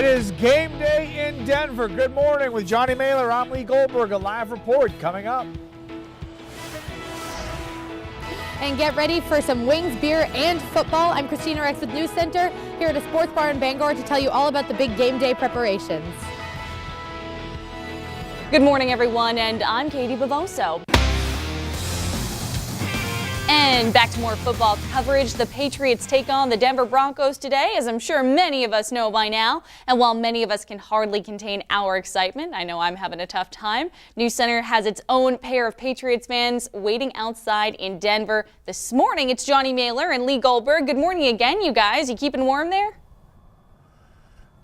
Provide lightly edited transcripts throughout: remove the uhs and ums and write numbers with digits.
is game day in Denver. Good morning with Johnny Mailer. I'm Lee Goldberg. A live report coming up. And get ready for some wings, beer, and football. I'm Christina Rex with News Center here at a sports bar in Bangor to tell you all about the big game day preparations. Good morning, everyone, and I'm Katie Bavoso. And back to more football coverage. The Patriots take on the Denver Broncos today, as I'm sure many of us know by now. And while many of us can hardly contain our excitement, I know I'm having a tough time. News Center has its own pair of Patriots fans waiting outside in Denver. This morning, it's Johnny Mailer and Lee Goldberg. Good morning again, you guys. You keeping warm there?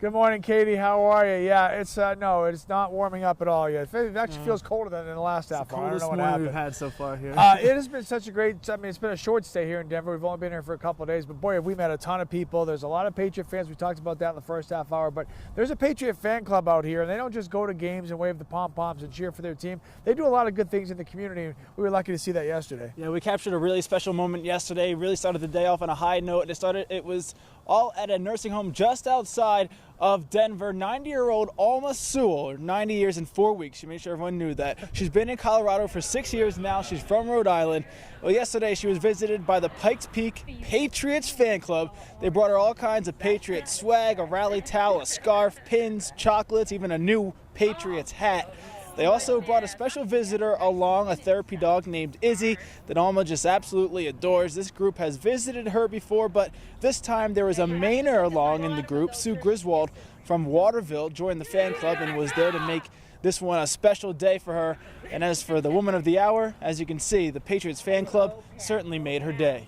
Good morning, Katie. How are you? Yeah, it's no, it's not warming up at all yet. It actually feels colder than in the last half hour. I don't know what happened. We've had so far here. It has been such a great. I mean, it's been a short stay here in Denver. We've only been here for a couple of days, but boy, have we met a ton of people. There's a lot of Patriot fans. We talked about that in the first half hour, but there's a Patriot fan club out here, and they don't just go to games and wave the pom-poms and cheer for their team. They do a lot of good things in the community. We were lucky to see that yesterday. Yeah, we captured a really special moment yesterday. Really started the day off on a high note. It was all at a nursing home just outside of Denver. 90-year-old Alma Sewell, 90 years and 4 weeks. She made sure everyone knew that. She's been in Colorado for 6 years now. She's from Rhode Island. Well, yesterday she was visited by the Pikes Peak Patriots fan club. They brought her all kinds of Patriots swag, a rally towel, a scarf, pins, chocolates, even a new Patriots hat. They also brought a special visitor along, a therapy dog named Izzy that Alma just absolutely adores. This group has visited her before, but this time there was a Mainer along in the group. Sue Griswold from Waterville joined the fan club and was there to make this one a special day for her. And as for the woman of the hour, as you can see, the Patriots fan club certainly made her day.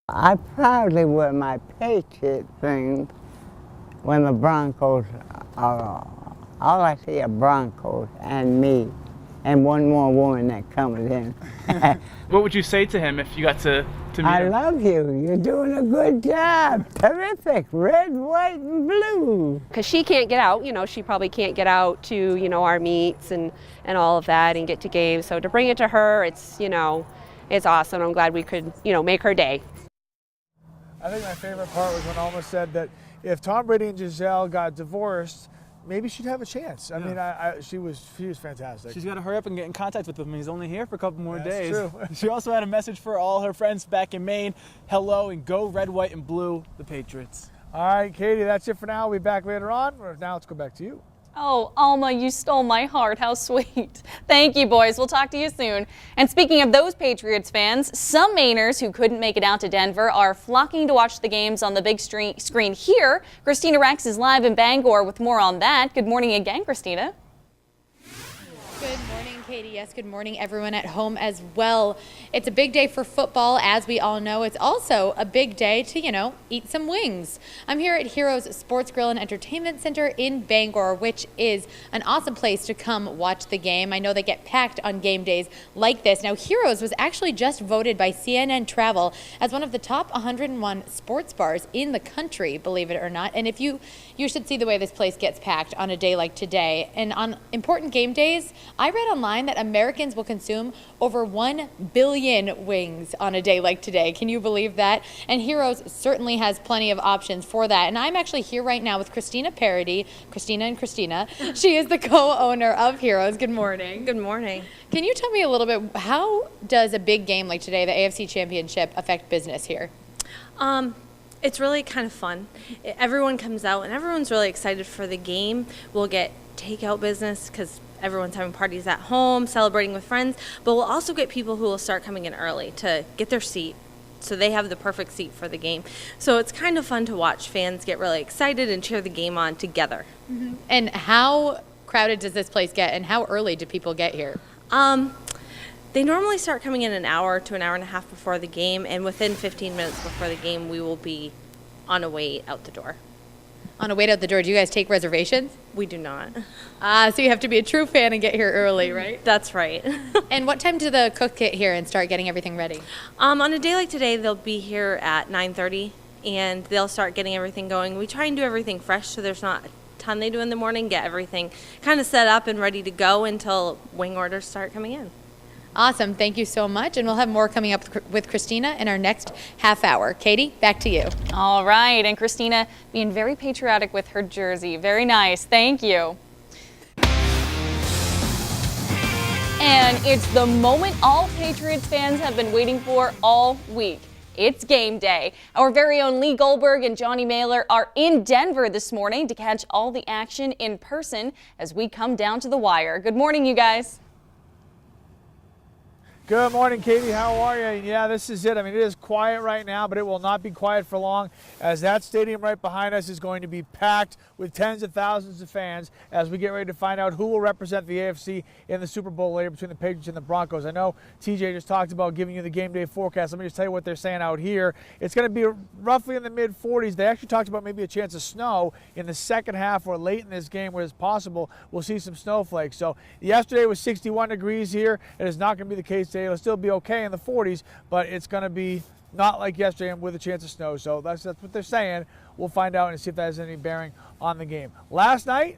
I proudly wear my Patriot thing when the Broncos are all I see are Broncos and me, and one more woman that comes in. What would you say to him if you got to meet him? I love you. You're doing a good job. Terrific. Red, white, and blue. Because she can't get out, she probably can't get out to, our meets and all of that and get to games. So to bring it to her, it's awesome. I'm glad we could, make her day. I think my favorite part was when Alma said that if Tom Brady and Giselle got divorced, maybe she'd have a chance. I mean, she was fantastic. She's got to hurry up and get in contact with him. He's only here for a couple more days. True. She also had a message for all her friends back in Maine. Hello and go red, white, and blue, the Patriots. All right, Katie, that's it for now. We'll be back later on. Now let's go back to you. Oh, Alma, you stole my heart. How sweet. Thank you, boys. We'll talk to you soon. And speaking of those Patriots fans, some Mainers who couldn't make it out to Denver are flocking to watch the games on the big screen here. Christina Rex is live in Bangor with more on that. Good morning again, Christina. Good morning, Katie. Yes, good morning, everyone at home as well. It's a big day for football, as we all know. It's also a big day to, eat some wings. I'm here at Heroes Sports Grill and Entertainment Center in Bangor, which is an awesome place to come watch the game. I know they get packed on game days like this. Now, Heroes was actually just voted by CNN Travel as one of the top 101 sports bars in the country, believe it or not. And if you should see the way this place gets packed on a day like today. And on important game days, I read online that Americans will consume over 1 billion wings on a day like today. Can you believe that? And Heroes certainly has plenty of options for that. And I'm actually here right now with Christina Parody. Christina and Christina. She is the co-owner of Heroes. Good morning. Good morning. Can you tell me a little bit, how does a big game like today, the AFC Championship, affect business here? It's really kind of fun. Everyone comes out and everyone's really excited for the game. We'll get takeout business because everyone's having parties at home, celebrating with friends, but we'll also get people who will start coming in early to get their seat so they have the perfect seat for the game. So it's kind of fun to watch fans get really excited and cheer the game on together. Mm-hmm. And how crowded does this place get, and how early do people get here? They normally start coming in an hour to an hour and a half before the game, and within 15 minutes before the game, we will be on a way out the door. On a way out the door, do you guys take reservations? We do not. So you have to be a true fan and get here early, right? That's right. And what time do the cook get here and start getting everything ready? On a day like today, they'll be here at 9:30, and they'll start getting everything going. We try and do everything fresh, so there's not a ton they do in the morning, get everything kind of set up and ready to go until wing orders start coming in. Awesome. Thank you so much. And we'll have more coming up with Christina in our next half hour. Katie, back to you. All right. And Christina being very patriotic with her jersey. Very nice. Thank you. And it's the moment all Patriots fans have been waiting for all week. It's game day. Our very own Lee Goldberg and Johnny Mailer are in Denver this morning to catch all the action in person as we come down to the wire. Good morning, you guys. Good morning, Katie. How are you? Yeah, this is it. I mean, it is quiet right now, but it will not be quiet for long, as that stadium right behind us is going to be packed with tens of thousands of fans as we get ready to find out who will represent the AFC in the Super Bowl later between the Patriots and the Broncos. I know TJ just talked about giving you the game day forecast. Let me just tell you what they're saying out here. It's going to be roughly in the mid-40s. They actually talked about maybe a chance of snow in the second half or late in this game where it's possible we'll see some snowflakes. So yesterday was 61 degrees here. It is not going to be the case today. It'll still be okay in the 40s, but it's going to be not like yesterday with a chance of snow. So that's what they're saying. We'll find out and see if that has any bearing on the game. Last night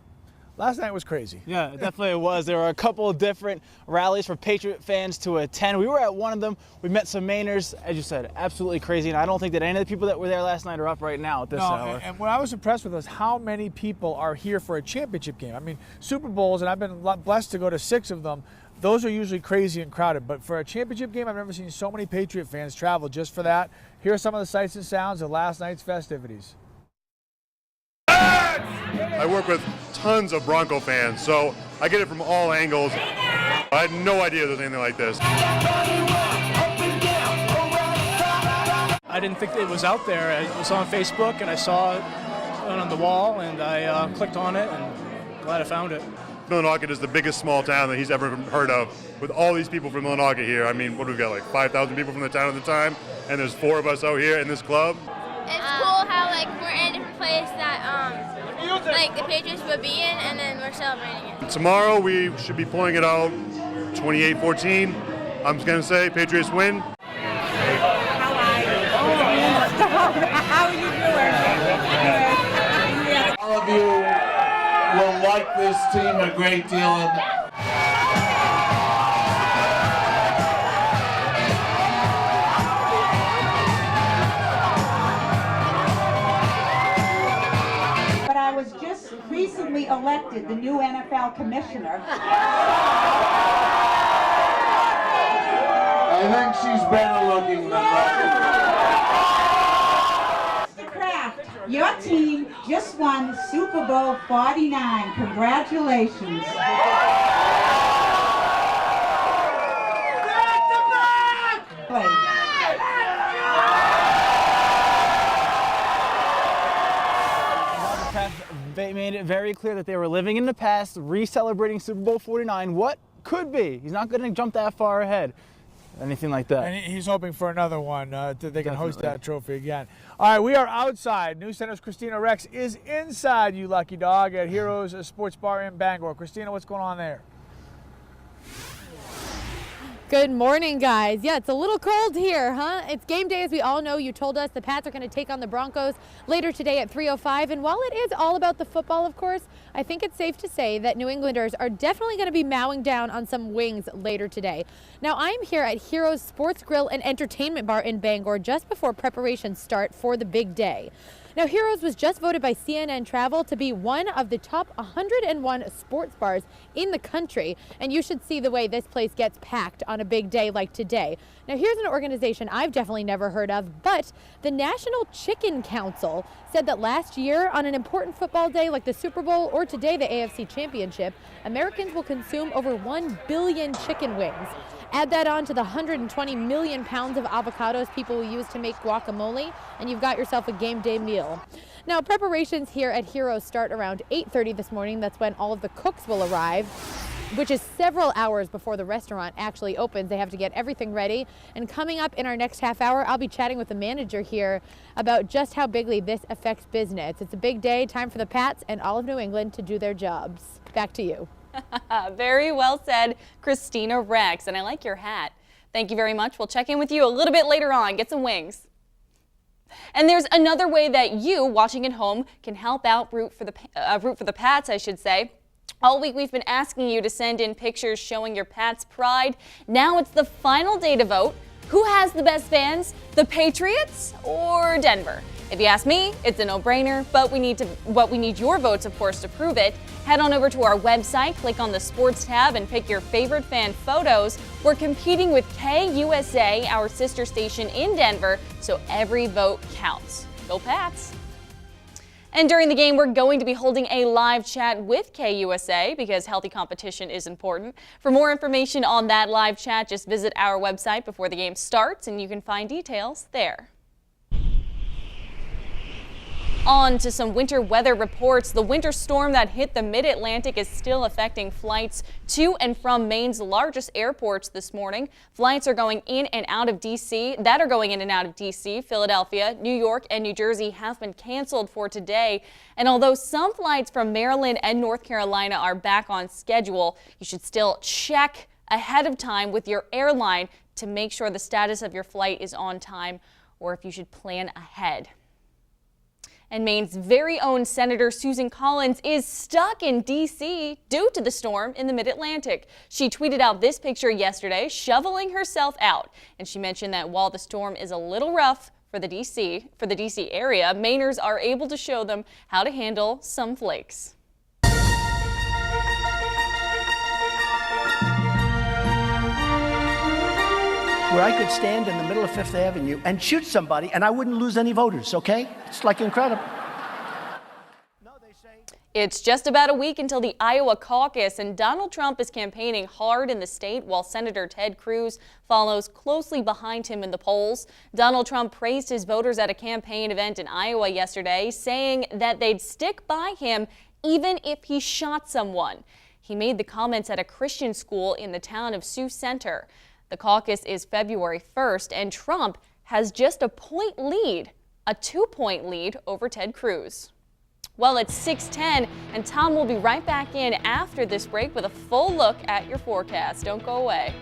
was crazy. Yeah, definitely it was. There were a couple of different rallies for Patriot fans to attend. We were at one of them. We met some Mainers, as you said, absolutely crazy. And I don't think that any of the people that were there last night are up right now at this hour. And what I was impressed with was how many people are here for a championship game. I mean, Super Bowls, and I've been blessed to go to 6 of them. Those are usually crazy and crowded, but for a championship game, I've never seen so many Patriot fans travel just for that. Here are some of the sights and sounds of last night's festivities. I work with tons of Bronco fans, so I get it from all angles. I had no idea there was anything like this. I didn't think it was out there. It was on Facebook, and I saw it on the wall, and I clicked on it, and glad I found it. Millinocket is the biggest small town that he's ever heard of. With all these people from Millinocket here, I mean, what do we got, like 5,000 people from the town at the time? And there's 4 of us out here in this club. It's cool how we're in a different place that the Patriots would be in, and then we're celebrating it. Tomorrow we should be pulling it out 28-14. I'm just gonna say Patriots win. How are you doing? All of you will like this team a great deal. But I was just recently elected the new NFL commissioner. I think she's better looking than Mr. Kraft, your team just won Super Bowl 49. Congratulations. They made it very clear that they were living in the past, re-celebrating Super Bowl 49. What could be? He's not going to jump that far ahead. Anything like that. And he's hoping for another one. They can host that trophy again. All right, we are outside. News Center's Christina Rex is inside, you lucky dog, at Heroes Sports Bar in Bangor. Christina, what's going on there? Good morning, guys. Yeah, it's a little cold here, huh? It's game day, as we all know. You told us the Pats are going to take on the Broncos later today at 3:05. And while it is all about the football, of course, I think it's safe to say that New Englanders are definitely going to be mowing down on some wings later today. Now, I'm here at Heroes Sports Grill and Entertainment Bar in Bangor just before preparations start for the big day. Now, Heroes was just voted by CNN Travel to be one of the top 101 sports bars in the country, and you should see the way this place gets packed on a big day like today. Now, here's an organization I've definitely never heard of, but the National Chicken Council said that last year, on an important football day like the Super Bowl or today the AFC Championship, Americans will consume over 1 billion chicken wings. Add that on to the 120 million pounds of avocados people will use to make guacamole, and you've got yourself a game day meal. Now, preparations here at Heroes start around 8:30 this morning. That's when all of the cooks will arrive, which is several hours before the restaurant actually opens. They have to get everything ready. And coming up in our next half hour, I'll be chatting with the manager here about just how bigly this affects business. It's a big day, time for the Pats and all of New England to do their jobs. Back to you. Very well said, Christina Rex. And I like your hat. Thank you very much. We'll check in with you a little bit later on. Get some wings. And there's another way that you, watching at home, can help out root for the Pats, I should say. All week we've been asking you to send in pictures showing your Pats pride. Now it's the final day to vote. Who has the best fans, the Patriots or Denver? If you ask me, it's a no-brainer, but we need your votes, of course, to prove it. Head on over to our website, click on the Sports tab, and pick your favorite fan photos. We're competing with KUSA, our sister station in Denver, so every vote counts. Go Pats! And during the game, we're going to be holding a live chat with KUSA because healthy competition is important. For more information on that live chat, just visit our website before the game starts, and you can find details there. On to some winter weather reports. The winter storm that hit the mid-Atlantic is still affecting flights to and from Maine's largest airports this morning. Flights are going in and out of D.C. Philadelphia, New York, and New Jersey have been canceled for today. And although some flights from Maryland and North Carolina are back on schedule, you should still check ahead of time with your airline to make sure the status of your flight is on time, or if you should plan ahead. And Maine's very own Senator Susan Collins is stuck in D.C. due to the storm in the mid-Atlantic. She tweeted out this picture yesterday, shoveling herself out. And she mentioned that while the storm is a little rough for the D.C. area, Mainers are able to show them how to handle some flakes. Where I could stand in the middle of Fifth Avenue and shoot somebody and I wouldn't lose any voters, okay? It's like incredible. It's just about a week until the Iowa caucus, and Donald Trump is campaigning hard in the state while Senator Ted Cruz follows closely behind him in the polls. Donald Trump praised his voters at a campaign event in Iowa yesterday, saying that they'd stick by him even if he shot someone. He made the comments at a Christian school in the town of Sioux Center. The caucus is February 1st, and Trump has just a 2-point lead over Ted Cruz. Well, it's 6:10, and Tom will be right back in after this break with a full look at your forecast. Don't go away.